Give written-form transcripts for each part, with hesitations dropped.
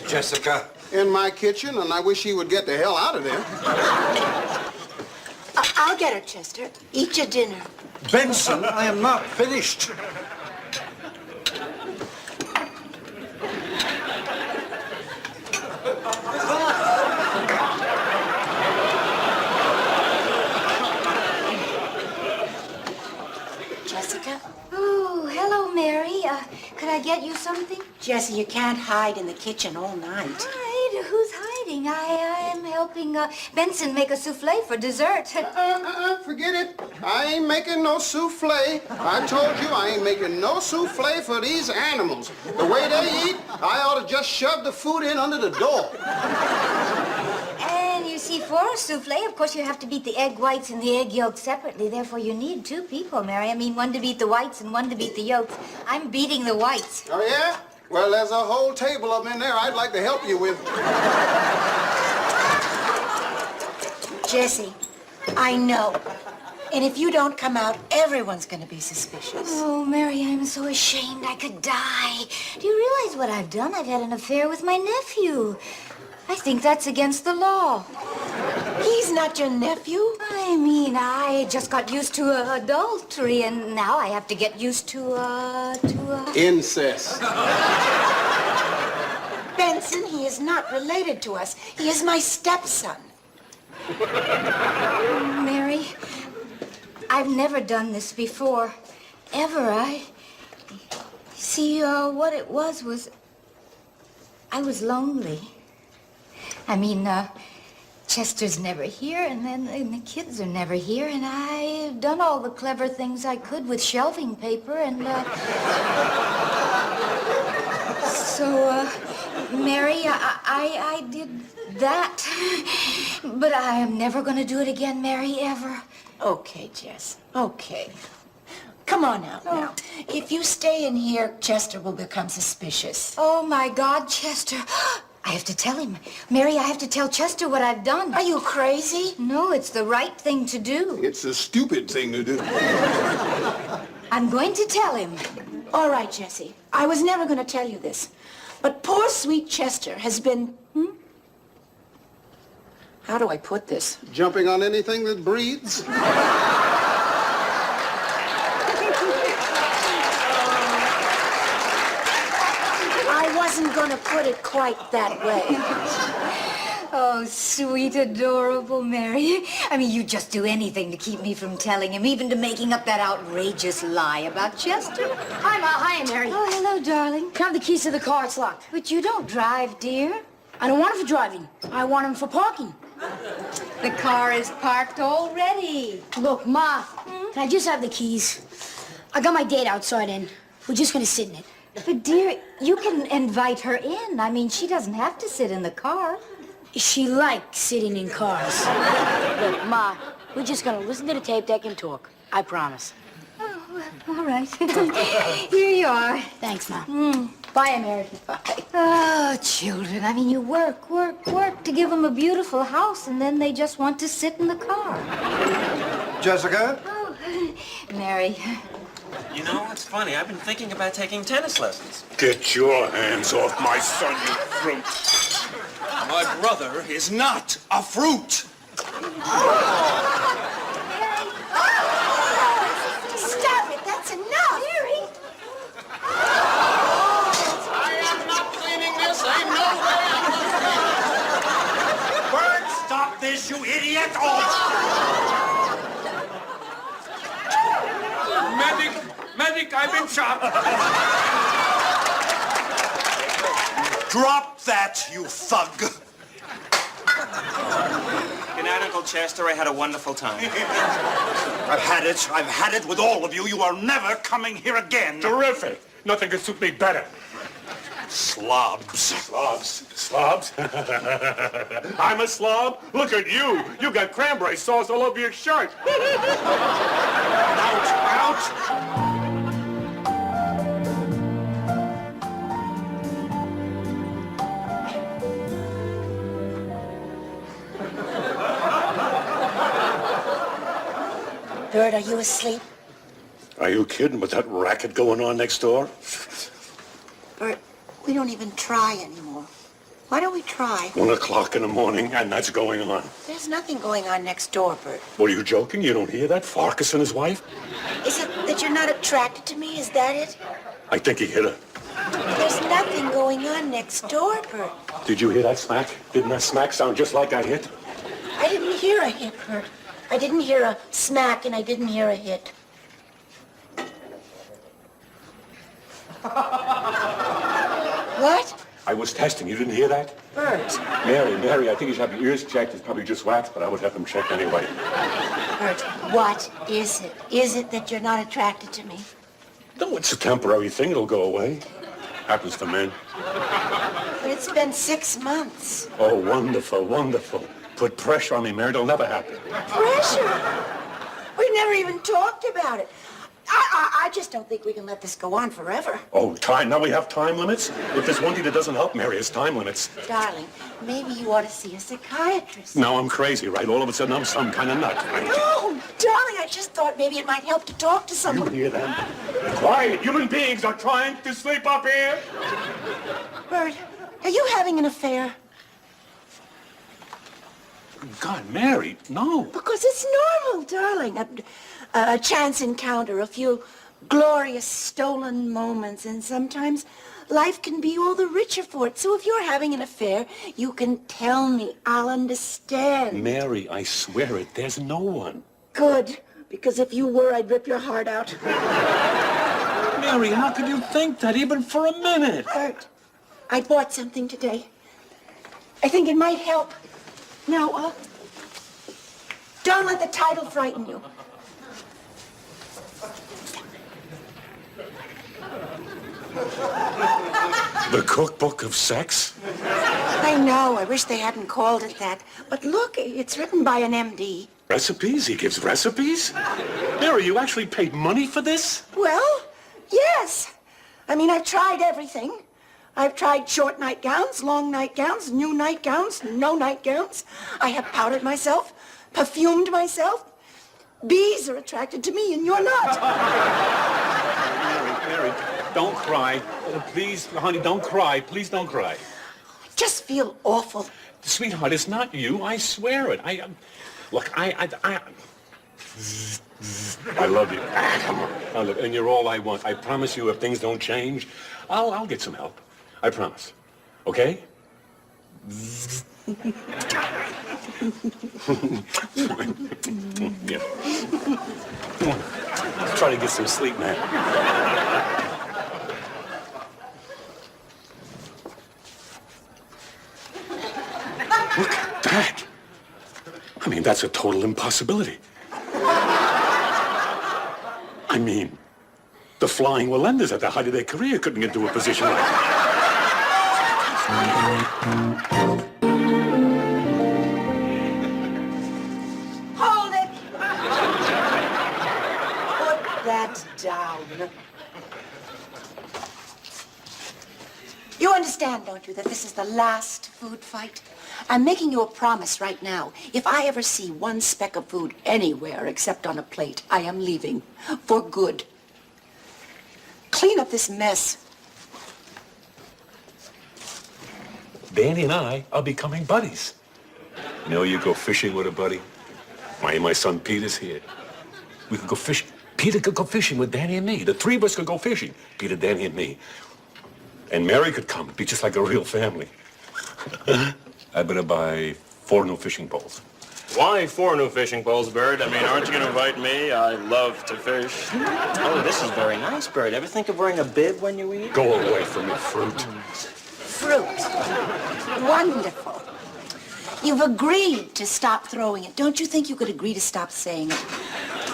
is Jessica? In my kitchen, and I wish he would get the hell out of there. I'll get her, Chester. Eat your dinner. Benson, I am not finished. Jessica? Oh, hello, Mary. Could I get you something? Jessie, you can't hide in the kitchen all night. Hide? Who's hiding? I am helping Benson make a souffle for dessert. Forget it. I ain't making no souffle. I told you I ain't making no souffle for these animals. The way they eat, I ought to just shove the food in under the door. And you see, for a souffle, of course, you have to beat the egg whites and the egg yolks separately. Therefore, you need two people, Mary. I mean, one to beat the whites and one to beat the yolks. I'm beating the whites. Oh, yeah? Well, there's a whole table of them in there I'd like to help you with. Jessie, I know. And if you don't come out, everyone's going to be suspicious. Oh, Mary, I'm so ashamed I could die. Do you realize what I've done? I've had an affair with my nephew. I think that's against the law. He's not your nephew. I mean, I just got used to adultery, and now I have to get used to Incest. Benson, he is not related to us. He is my stepson. Mary, I've never done this before. Ever. See, what it was I was lonely. I mean, Chester's never here, and the kids are never here, and I've done all the clever things I could with shelving paper, and, so, Mary, I did that. But I am never going to do it again, Mary, ever. Okay, Jess. Okay. Come on out now. If you stay in here, Chester will become suspicious. Oh, my God, Chester. I have to tell him. Mary, I have to tell Chester what I've done. Are you crazy? No, it's the right thing to do. It's a stupid thing to do. I'm going to tell him. All right, Jessie. I was never going to tell you this. But poor sweet Chester has been... How do I put this? Jumping on anything that breathes? I wasn't going to put it quite that way. Oh, sweet, adorable Mary. I mean, you'd just do anything to keep me from telling him, even to making up that outrageous lie about Chester. Hi, Ma. Hi, Mary. Oh, hello, darling. Can I have the keys to the car? It's locked. But you don't drive, dear. I don't want them for driving. I want them for parking. The car is parked already. Look, Ma, can I just have the keys? I got my date outside and we're just gonna sit in it. But, dear, you can invite her in. I mean, she doesn't have to sit in the car. She likes sitting in cars. Look, Ma, we're just gonna listen to the tape deck and talk. I promise. Oh, well, all right. Here you are. Thanks, Ma. Bye, Mary. Bye. Oh, children. I mean, you work to give them a beautiful house, and then they just want to sit in the car. Jessica? Oh, Mary. You know, it's funny. I've been thinking about taking tennis lessons. Get your hands off my son, you fruit. My brother is not a fruit. Stop it! That's enough! Mary! I am not cleaning this. Ain't no way. Bert, stop this, you idiot! Oh. Medic, I've been shot. Drop that, you thug. Good night, Uncle Chester. I had a wonderful time. I've had it with all of you. You are never coming here again. Terrific. Nothing could suit me better. Slobs. Slobs? I'm a slob? Look at you. You got cranberry sauce all over your shirt. Out. Bert, are you asleep? Are you kidding with that racket going on next door? Bert, we don't even try anymore. Why don't we try? 1 o'clock in the morning, and that's going on. There's nothing going on next door, Bert. What, are you joking? You don't hear that? Farkas and his wife? Is it that you're not attracted to me? Is that it? I think he hit her. There's nothing going on next door, Bert. Did you hear that smack? Didn't that smack sound just like a hit? I didn't hear a hit, Bert. I didn't hear a smack, and I didn't hear a hit. What? I was testing. You didn't hear that? Bert. Mary, I think you should have your ears checked. It's probably just wax, but I would have them checked anyway. Bert, what is it? Is it that you're not attracted to me? No, it's a temporary thing. It'll go away. Happens to men. But it's been 6 months. Oh, wonderful, wonderful. Put pressure on me, Mary. It'll never happen. Pressure? We never even talked about it. I just don't think we can let this go on forever. Oh, time. Now we have time limits? If there's one thing that doesn't help, Mary, it's time limits. Darling, maybe you ought to see a psychiatrist. Now I'm crazy, right? All of a sudden I'm some kind of nut, right? No, darling, I just thought maybe it might help to talk to You someone. hear that? Quiet. Human beings are trying to sleep up here. Bert, are you having an affair? God, Mary, no. Because it's normal, darling. A chance encounter, a few glorious stolen moments, and sometimes life can be all the richer for it. So if you're having an affair, you can tell me. I'll understand. Mary, I swear it. There's no one. Good, because if you were, I'd rip your heart out. Mary, how could you think that even for a minute? Bert, I bought something today. I think it might help. Now, don't let the title frighten you. The cookbook of sex? I know, I wish they hadn't called it that. But look, it's written by an MD. Recipes? He gives recipes? Mary, you actually paid money for this? Well, yes. I mean, I've tried everything. I've tried short nightgowns, long nightgowns, new nightgowns, no nightgowns. I have powdered myself, perfumed myself. Bees are attracted to me, and you're not. Mary, don't cry. Please, honey, don't cry. Please don't cry. I just feel awful. Sweetheart, it's not you. I swear it. Look, I love you. Come on. Now, look, and you're all I want. I promise you, if things don't change, I'll get some help. I promise. Okay? Yeah. Try to get some sleep, man. Look at that. I mean, that's a total impossibility. I mean, the Flying Wallendas at the height of their career couldn't get into a position like that. Hold it! Put that down. You understand, don't you, that this is the last food fight? I'm making you a promise right now. If I ever see one speck of food anywhere except on a plate, I am leaving. For good. Clean up this mess. Danny and I are becoming buddies. You know, you go fishing with a buddy. My son Peter's here. We could go fishing. Peter could go fishing with Danny and me. The three of us could go fishing. Peter, Danny, and me. And Mary could come. It'd be just like a real family. I better buy 4 new fishing poles. Why 4 new fishing poles, Bird? I mean, aren't you going to invite me? I love to fish. Oh, this is very nice, Bird. Ever think of wearing a bib when you eat? Go away from me, fruit. Fruit. Wonderful. You've agreed to stop throwing it. Don't you think you could agree to stop saying it?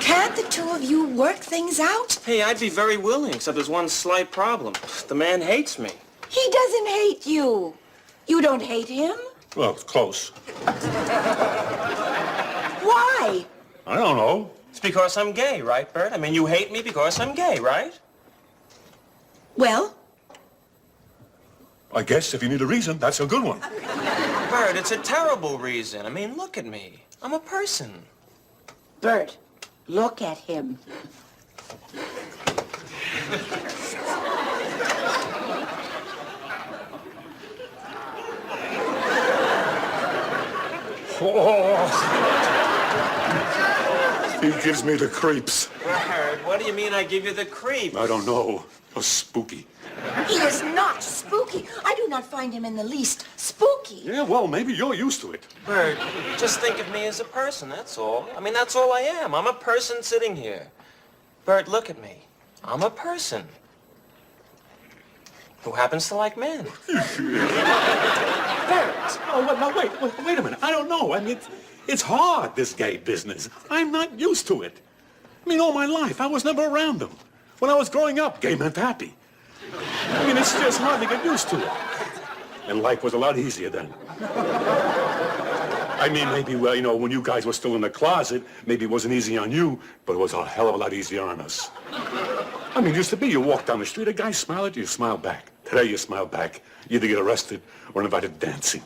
Can't the two of you work things out? Hey, I'd be very willing, except there's one slight problem. The man hates me. He doesn't hate you. You don't hate him? Well, it's close. Why? I don't know. It's because I'm gay, right, Bird? I mean, you hate me because I'm gay, right? Well? I guess if you need a reason, that's a good one. Bird, it's a terrible reason. I mean, look at me. I'm a person. Bert, look at him. He gives me the creeps. Bert, what do you mean I give you the creep? I don't know. Oh, spooky. He is not spooky. I do not find him in the least spooky. Yeah, well, maybe you're used to it. Bert, just think of me as a person, that's all. I mean, that's all I am. I'm a person sitting here. Bert, look at me. I'm a person who happens to like men. Bert! Oh, now, wait a minute. I don't know. I mean, it's hard, this gay business. I'm not used to it. I mean, all my life, I was never around them. When I was growing up, gay meant happy. I mean, it's just hard to get used to it. And life was a lot easier then. I mean, maybe, well, you know, when you guys were still in the closet, maybe it wasn't easy on you, but it was a hell of a lot easier on us. I mean, it used to be you walk down the street, a guy smiled at you, you smile back. Today you smile back. You either get arrested or invited dancing.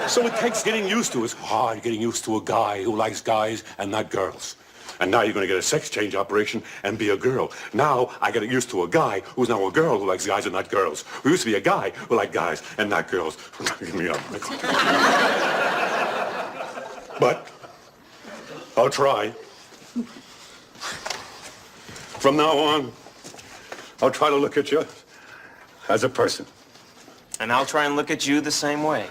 So it takes getting used to. It's hard getting used to a guy who likes guys and not girls. And now you're going to get a sex change operation and be a girl. Now I get used to a guy who's now a girl who likes guys and not girls. Who used to be a guy who liked guys and not girls. Give me up. But I'll try. From now on, I'll try to look at you as a person. And I'll try and look at you the same way.